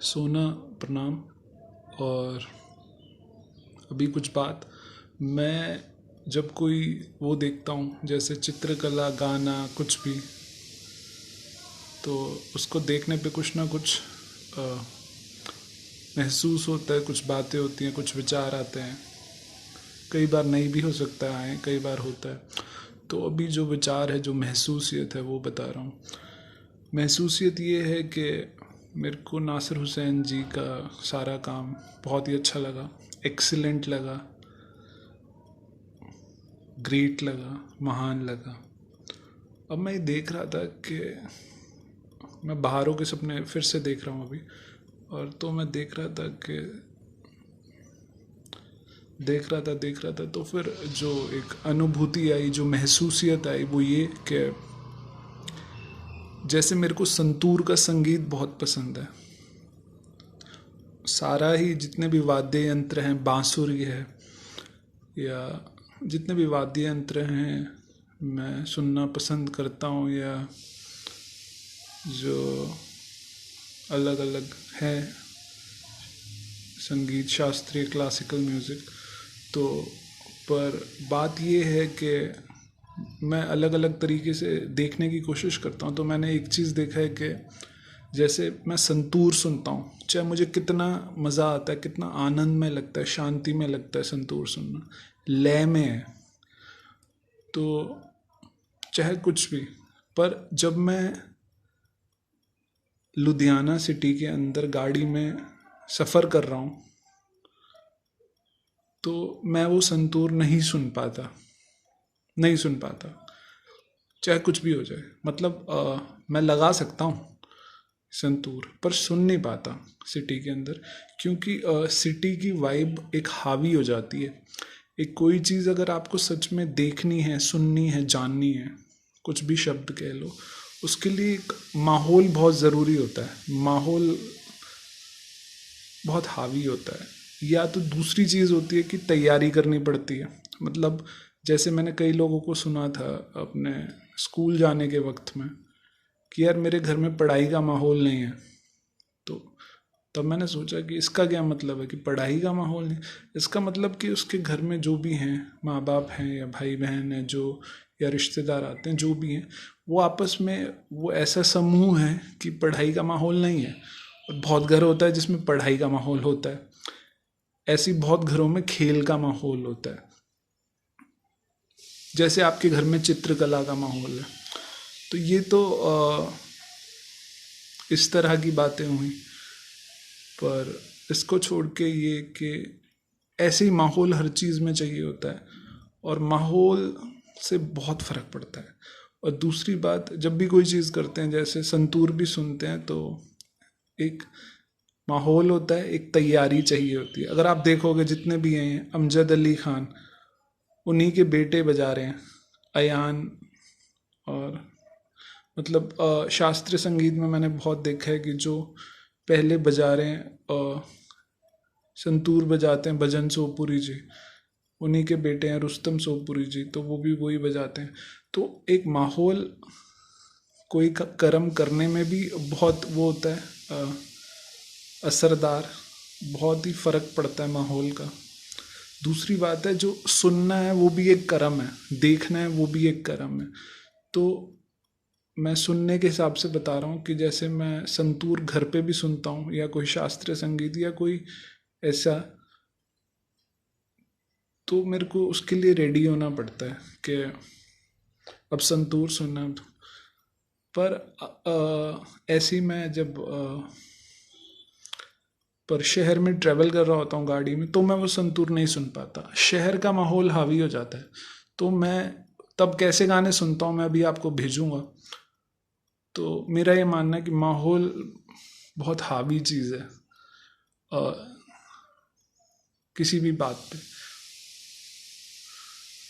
सोना प्रणाम। और अभी कुछ बात, मैं जब कोई वो देखता हूँ जैसे चित्रकला, गाना, कुछ भी, तो उसको देखने पे कुछ ना कुछ अ, महसूस होता है, कुछ बातें होती हैं, कुछ विचार आते हैं। कई बार नहीं भी हो सकता है, कई बार होता है। तो अभी जो विचार है, जो महसूसियत है, वो बता रहा हूँ। महसूसियत ये है कि मेरे को नासिर हुसैन जी का सारा काम बहुत ही अच्छा लगा, एक्सीलेंट लगा, ग्रेट लगा, महान लगा। अब मैं ये देख रहा था कि मैं बहारों के सपने फिर से देख रहा हूँ अभी। और तो मैं देख रहा था तो फिर जो एक अनुभूति आई, जो महसूसियत आई, वो ये कि जैसे मेरे को संतूर का संगीत बहुत पसंद है। सारा ही जितने भी वाद्य यंत्र हैं, बांसुरी है या जितने भी वाद्य यंत्र हैं, मैं सुनना पसंद करता हूँ। या जो अलग अलग है संगीत, शास्त्रीय, क्लासिकल म्यूज़िक, तो पर बात ये है कि मैं अलग अलग तरीके से देखने की कोशिश करता हूँ। तो मैंने एक चीज़ देखा है कि जैसे मैं संतूर सुनता हूँ, चाहे मुझे कितना मज़ा आता है, कितना आनंद में लगता है, शांति में लगता है संतूर सुनना, लय में है, तो चाहे कुछ भी। पर जब मैं लुधियाना सिटी के अंदर गाड़ी में सफ़र कर रहा हूँ तो मैं वो संतूर नहीं सुन पाता, चाहे कुछ भी हो जाए। मतलब मैं लगा सकता हूँ संतूर, पर सुन नहीं पाता सिटी के अंदर, क्योंकि सिटी की वाइब एक हावी हो जाती है। एक कोई चीज़ अगर आपको सच में देखनी है, सुननी है, जाननी है, कुछ भी शब्द कह लो, उसके लिए एक माहौल बहुत ज़रूरी होता है। माहौल बहुत हावी होता है। या तो दूसरी चीज़ होती है कि तैयारी करनी पड़ती है। मतलब जैसे मैंने कई लोगों को सुना था अपने स्कूल जाने के वक्त में कि यार मेरे घर में पढ़ाई का माहौल नहीं है। तो तब मैंने सोचा कि इसका क्या मतलब है कि पढ़ाई का माहौल नहीं। इसका मतलब कि उसके घर में जो भी हैं, माँ बाप हैं या भाई बहन हैं जो, या रिश्तेदार आते हैं जो भी हैं, वो आपस में वो ऐसा समूह है कि पढ़ाई का माहौल नहीं है। और बहुत घर होता है जिसमें पढ़ाई का माहौल होता है। ऐसी बहुत घरों में खेल का माहौल होता है। जैसे आपके घर में चित्रकला का माहौल है। तो ये तो इस तरह की बातें हुई। पर इसको छोड़ के ये कि ऐसे ही माहौल हर चीज़ में चाहिए होता है, और माहौल से बहुत फ़र्क पड़ता है। और दूसरी बात, जब भी कोई चीज़ करते हैं, जैसे संतूर भी सुनते हैं, तो एक माहौल होता है, एक तैयारी चाहिए होती है। अगर आप देखोगे जितने भी हैं, अमजद अली खान, उन्हीं के बेटे बजा रहे हैं, अयान। और मतलब शास्त्रीय संगीत में मैंने बहुत देखा है कि जो पहले बजा रहे हैं, संतूर बजाते हैं भजन सोपुरी जी, उन्हीं के बेटे हैं रुस्तम सोपुरी जी, तो वो भी वही बजाते हैं। तो एक माहौल, कोई कर्म करने में भी बहुत वो होता है, असरदार, बहुत ही फर्क पड़ता है माहौल का। दूसरी बात है, जो सुनना है वो भी एक कर्म है, देखना है वो भी एक कर्म है। तो मैं सुनने के हिसाब से बता रहा हूँ कि जैसे मैं संतूर घर पे भी सुनता हूँ, या कोई शास्त्रीय संगीत या कोई ऐसा, तो मेरे को उसके लिए रेडी होना पड़ता है कि अब संतूर सुनना है। पर ऐसे ही मैं जब पर शहर में ट्रैवल कर रहा होता हूँ गाड़ी में, तो मैं वो संतूर नहीं सुन पाता, शहर का माहौल हावी हो जाता है। तो मैं तब कैसे गाने सुनता हूँ, मैं अभी आपको भेजूंगा। तो मेरा ये मानना है कि माहौल बहुत हावी चीज़ है अ, किसी भी बात पे।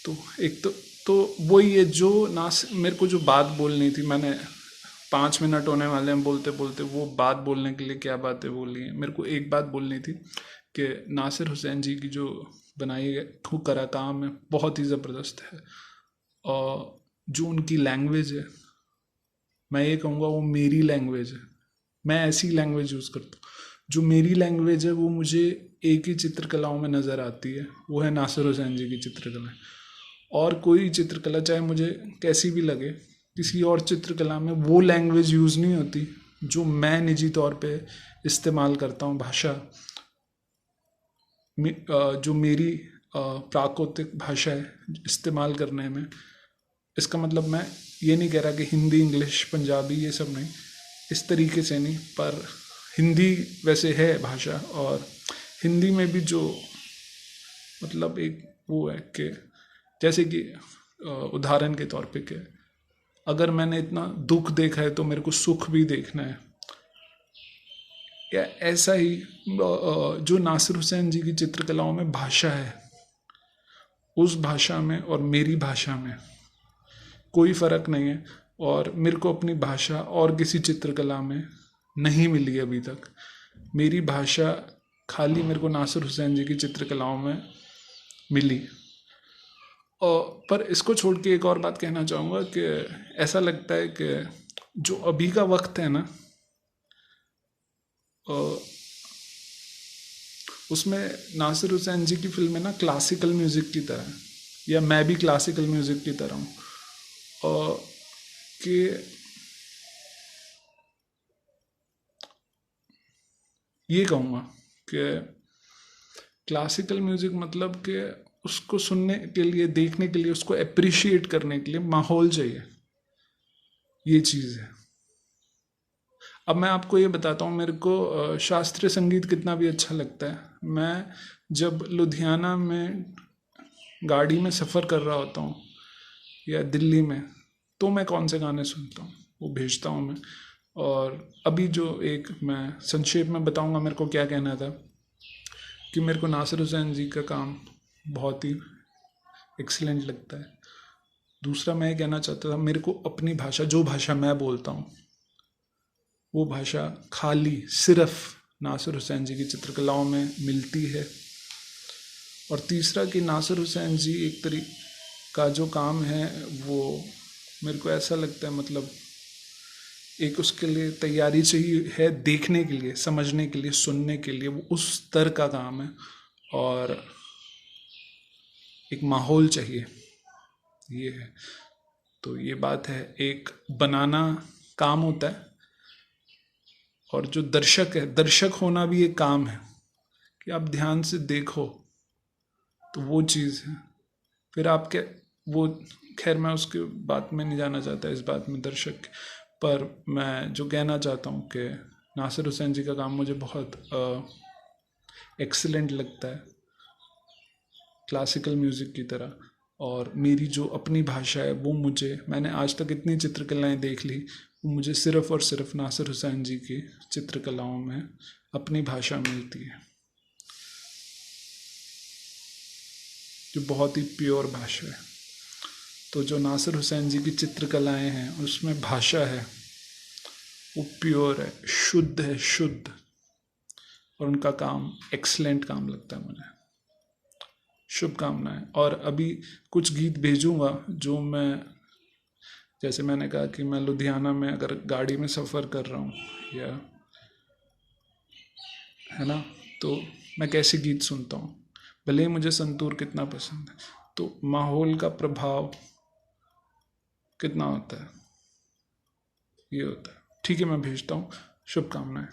तो एक तो वही है जो ना, मेरे को जो बात बोलनी थी, मैंने 5 मिनट होने वाले हैं बोलते बोलते, वो बात बोलने के लिए क्या बातें बोली हैं। मेरे को एक बात बोलनी थी कि नासिर हुसैन जी की जो बनाई है करा काम है, बहुत ही ज़बरदस्त है। और जो उनकी लैंग्वेज है, मैं ये कहूँगा वो मेरी लैंग्वेज है। मैं ऐसी लैंग्वेज यूज़ करता हूँ। जो मेरी लैंग्वेज है वो मुझे एक ही चित्रकलाओं में नज़र आती है, वो है नासिर हुसैन जी की चित्रकला। और कोई चित्रकला चाहे मुझे कैसी भी लगे, किसी और चित्रकला में वो लैंग्वेज यूज़ नहीं होती जो मैं निजी तौर पे इस्तेमाल करता हूँ। भाषा जो मेरी प्राकृतिक भाषा है इस्तेमाल करने में, इसका मतलब मैं ये नहीं कह रहा कि हिंदी, इंग्लिश, पंजाबी ये सब नहीं, इस तरीके से नहीं, पर हिंदी वैसे है भाषा। और हिंदी में भी जो मतलब एक वो है कि जैसे कि उदाहरण के तौर पे कि अगर मैंने इतना दुख देखा है तो मेरे को सुख भी देखना है, या ऐसा ही जो नासिर हुसैन जी की चित्रकलाओं में भाषा है, उस भाषा में और मेरी भाषा में कोई फ़र्क नहीं है। और मेरे को अपनी भाषा और किसी चित्रकला में नहीं मिली अभी तक। मेरी भाषा खाली मेरे को नासिर हुसैन जी की चित्रकलाओं में मिली। पर इसको छोड़ के एक और बात कहना चाहूँगा कि ऐसा लगता है कि जो अभी का वक्त है ना, उसमें नासिर हुसैन जी की फिल्में ना क्लासिकल म्यूज़िक की तरह, या मैं भी क्लासिकल म्यूज़िक की तरह हूँ। कि ये कहूँगा कि क्लासिकल म्यूज़िक मतलब कि उसको सुनने के लिए, देखने के लिए, उसको अप्रिशिएट करने के लिए माहौल चाहिए, ये चीज़ है। अब मैं आपको ये बताता हूँ, मेरे को शास्त्रीय संगीत कितना भी अच्छा लगता है, मैं जब लुधियाना में गाड़ी में सफ़र कर रहा होता हूँ या दिल्ली में, तो मैं कौन से गाने सुनता हूँ वो भेजता हूँ मैं। और अभी जो एक मैं संक्षेप में बताऊँगा मेरे को क्या कहना था, कि मेरे को नासिर हुसैन जी का काम बहुत ही एक्सीलेंट लगता है। दूसरा मैं ये कहना चाहता था, मेरे को अपनी भाषा, जो भाषा मैं बोलता हूँ, वो भाषा खाली सिर्फ नासिर हुसैन जी की चित्रकलाओं में मिलती है। और तीसरा कि नासिर हुसैन जी एक तरीके का जो काम है वो मेरे को ऐसा लगता है, मतलब एक उसके लिए तैयारी चाहिए है, देखने के लिए, समझने के लिए, सुनने के लिए, वो उस स्तर का काम है। और एक माहौल चाहिए, ये है। तो ये बात है, एक बनाना काम होता है, और जो दर्शक है, दर्शक होना भी एक काम है, कि आप ध्यान से देखो, तो वो चीज़ है। फिर आप क्या, वो खैर मैं उसके बात में नहीं जाना चाहता, इस बात में दर्शक, पर मैं जो कहना चाहता हूँ कि नासिर हुसैन जी का काम मुझे बहुत एक्सीलेंट लगता है, क्लासिकल म्यूज़िक की तरह। और मेरी जो अपनी भाषा है वो मैंने आज तक इतनी चित्रकलाएं देख ली, वो मुझे सिर्फ़ और सिर्फ नासिर हुसैन जी की चित्रकलाओं में अपनी भाषा मिलती है, जो बहुत ही प्योर भाषा है। तो जो नासिर हुसैन जी की चित्रकलाएं हैं उसमें भाषा है वो प्योर है, शुद्ध है, शुद्ध। और उनका काम एक्सलेंट काम लगता है मुझे। शुभकामनाएं। और अभी कुछ गीत भेजूंगा जो मैं, जैसे मैंने कहा कि मैं लुधियाना में अगर गाड़ी में सफ़र कर रहा हूँ, या है ना, तो मैं कैसे गीत सुनता हूँ, भले ही मुझे संतूर कितना पसंद है, तो माहौल का प्रभाव कितना होता है, ये होता है। ठीक है, मैं भेजता हूँ। शुभकामनाएं।